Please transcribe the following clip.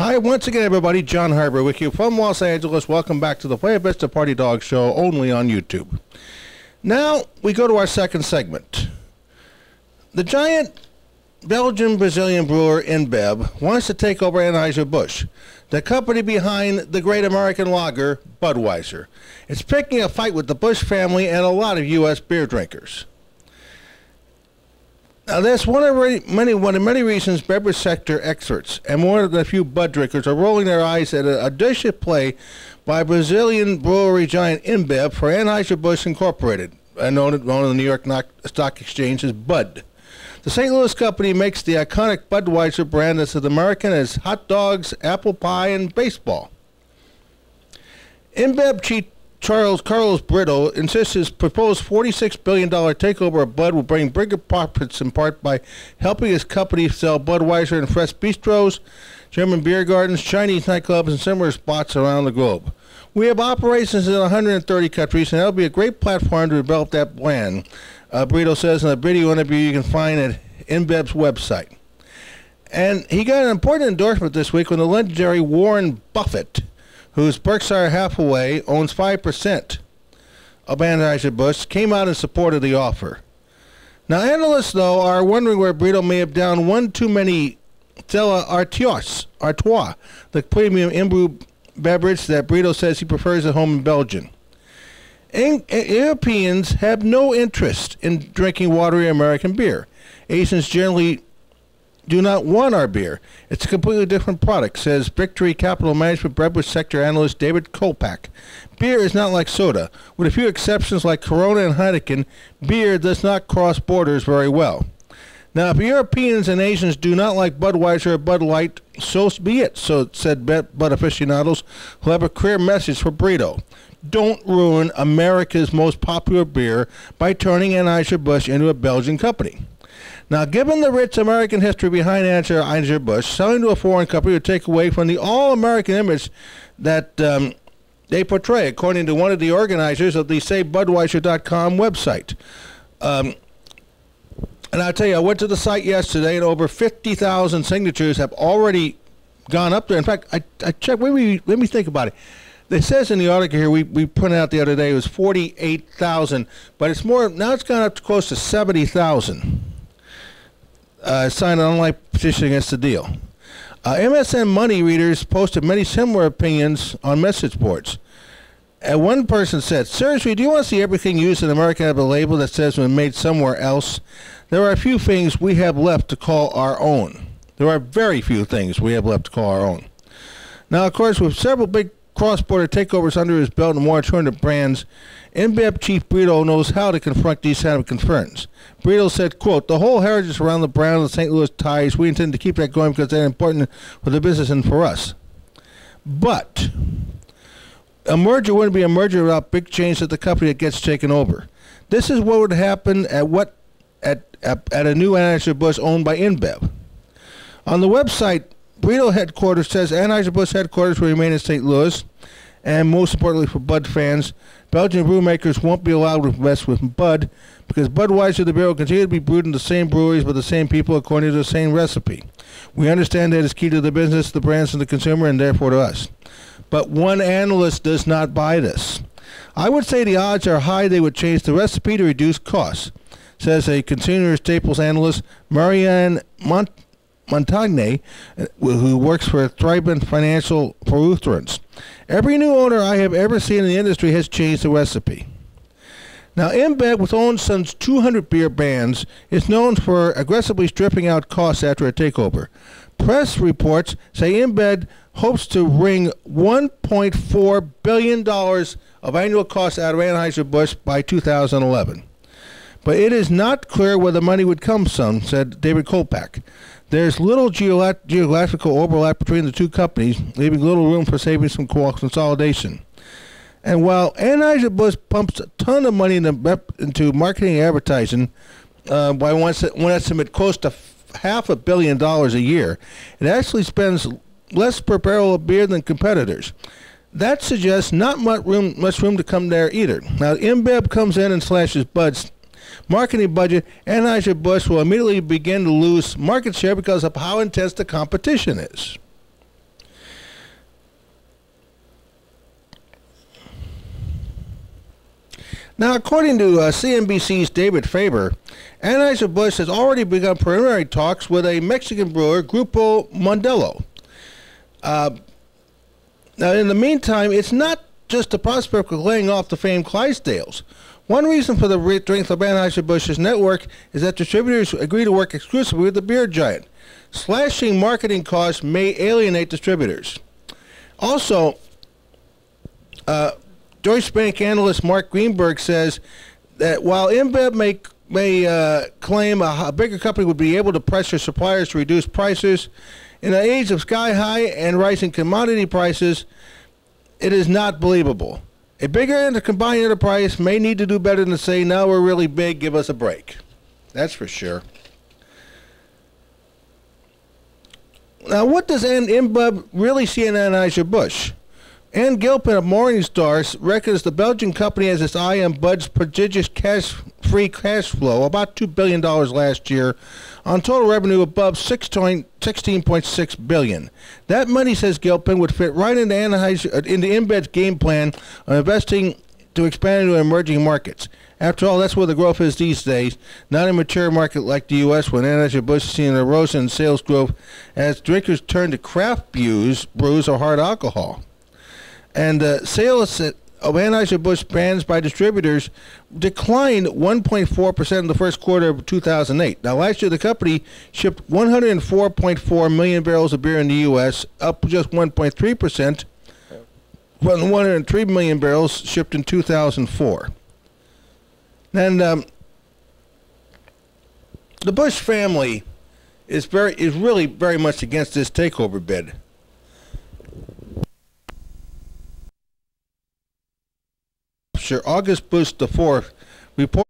Hi, once again, everybody. John Harber with you from Los Angeles. Welcome back to the Playa Vista Party Dog Show, only on YouTube. Now, we go to our second segment. The giant Belgian Brazilian Brewer InBev wants to take over Anheuser-Busch, the company behind the great American lager, Budweiser. It's picking a fight with the Busch family and a lot of U.S. beer drinkers. Now, that's one of many reasons beverage sector experts and more than a few Bud drinkers are rolling their eyes at an audacious play by Brazilian brewery giant InBev for Anheuser-Busch Incorporated, known on the New York Stock Exchange as Bud. The St. Louis company makes the iconic Budweiser brand that's as American as hot dogs, apple pie, and baseball. InBev chief Carlos Brito insists his proposed $46 billion takeover of Bud will bring bigger profits in part by helping his company sell Budweiser in fresh bistros, German beer gardens, Chinese nightclubs, and similar spots around the globe. We have operations in 130 countries, and that'll be a great platform to develop that brand, Brito says in a video interview you can find at InBev's website. And he got an important endorsement this week when the legendary Warren Buffett, whose Berkshire Hathaway owns 5% of Anheuser-Busch, came out in support of the offer. Now, analysts, though, are wondering where Brito may have downed one too many Stella Artois, the premium in-brew beverage that Brito says he prefers at home in Belgium. Europeans have no interest in drinking watery American beer. Asians generally do not want our beer. It's a completely different product, says Victory Capital Management beverage sector analyst David Kolpak. Beer is not like soda. With a few exceptions like Corona and Heineken, beer does not cross borders very well. Now, if Europeans and Asians do not like Budweiser or Bud Light, so be it, so said Bud aficionados who have a clear message for Brito. Don't ruin America's most popular beer by turning Anheuser-Busch into a Belgian company. Now, given the rich American history behind Anheuser-Busch, selling to a foreign company would take away from the all-American image that they portray, according to one of the organizers of the SaveBudweiser.com website. And I'll tell you, I went to the site yesterday, and over 50,000 signatures have already gone up there. In fact, I checked. Let me think about it. It says in the article here we printed out the other day it was 48,000, but it's more now. It's gone up to close to 70,000. Signed an online petition against the deal. MSN Money readers posted many similar opinions on message boards. And one person said, "Seriously, do you want to see everything used in America have a label that says it was made somewhere else? There are a few things we have left to call our own. There are very few things we have left to call our own." Now, of course, with several big cross-border takeovers under his belt and more than 200 brands, InBev chief Brito knows how to confront these kind of concerns. Brito said, quote, "The whole heritage around the brand of the St. Louis ties, we intend to keep that going because they're important for the business and for us. But a merger wouldn't be a merger without big change at the company that gets taken over. This is what would happen at a new Anheuser-Busch owned by InBev." On the website, Brito headquarters says Anheuser-Busch headquarters will remain in St. Louis, and most importantly for Bud fans, Belgian brewmakers won't be allowed to mess with Bud because Budweiser, the beer, will continue to be brewed in the same breweries by the same people according to the same recipe. We understand that is key to the business, the brands, and the consumer, and therefore to us. But one analyst does not buy this. "I would say the odds are high they would change the recipe to reduce costs," says a consumer staples analyst, Marianne Montagne, who works for Thrivent Financial for Lutherans. "Every new owner I have ever seen in the industry has changed the recipe." Now, InBev, with owns some 200 beer brands, is known for aggressively stripping out costs after a takeover. Press reports say InBev hopes to wring $1.4 billion of annual costs out of Anheuser-Busch by 2011. But it is not clear where the money would come from, said David Kolpak. There's little geographical overlap between the two companies, leaving little room for savings from consolidation. And while Anheuser-Busch pumps a ton of money into marketing and advertising, by one estimate close to $500 million a year, it actually spends less per barrel of beer than competitors. That suggests not much room to come there either. Now, InBev comes in and slashes Bud's marketing budget. Anheuser-Busch will immediately begin to lose market share because of how intense the competition is. Now, according to CNBC's David Faber, Anheuser-Busch has already begun preliminary talks with a Mexican brewer, Grupo Modelo. Now, in the meantime, it's not just the prospect of laying off the famed Clydesdales. One reason for the strength of Anheuser-Busch's network is that distributors agree to work exclusively with the beer giant. Slashing marketing costs may alienate distributors. Also, Deutsche Bank analyst Mark Greenberg says that while InBev may claim a bigger company would be able to pressure suppliers to reduce prices, in an age of sky-high and rising commodity prices, it is not believable. A bigger and a combined enterprise may need to do better than to say, now we're really big, give us a break. That's for sure. Now, what does InBev really see in Anheuser-Busch? Ann Gilpin of Morningstar reckons the Belgian company has its eye on Bud's prodigious free cash flow, about $2 billion last year, on total revenue above $16.6 billion. That money, says Gilpin, would fit right into InBev's game plan on investing to expand into emerging markets. After all, that's where the growth is these days, not a mature market like the U.S., when Anheuser-Busch is seeing an erosion in sales growth as drinkers turn to craft brews or hard alcohol. And sales of Anheuser-Busch brands by distributors declined 1.4% in the first quarter of 2008. Now, last year, the company shipped 104.4 million barrels of beer in the U.S., up just 1.3% from the 103 million barrels shipped in 2004. And the Busch family is really very much against this takeover bid. August Busch IV report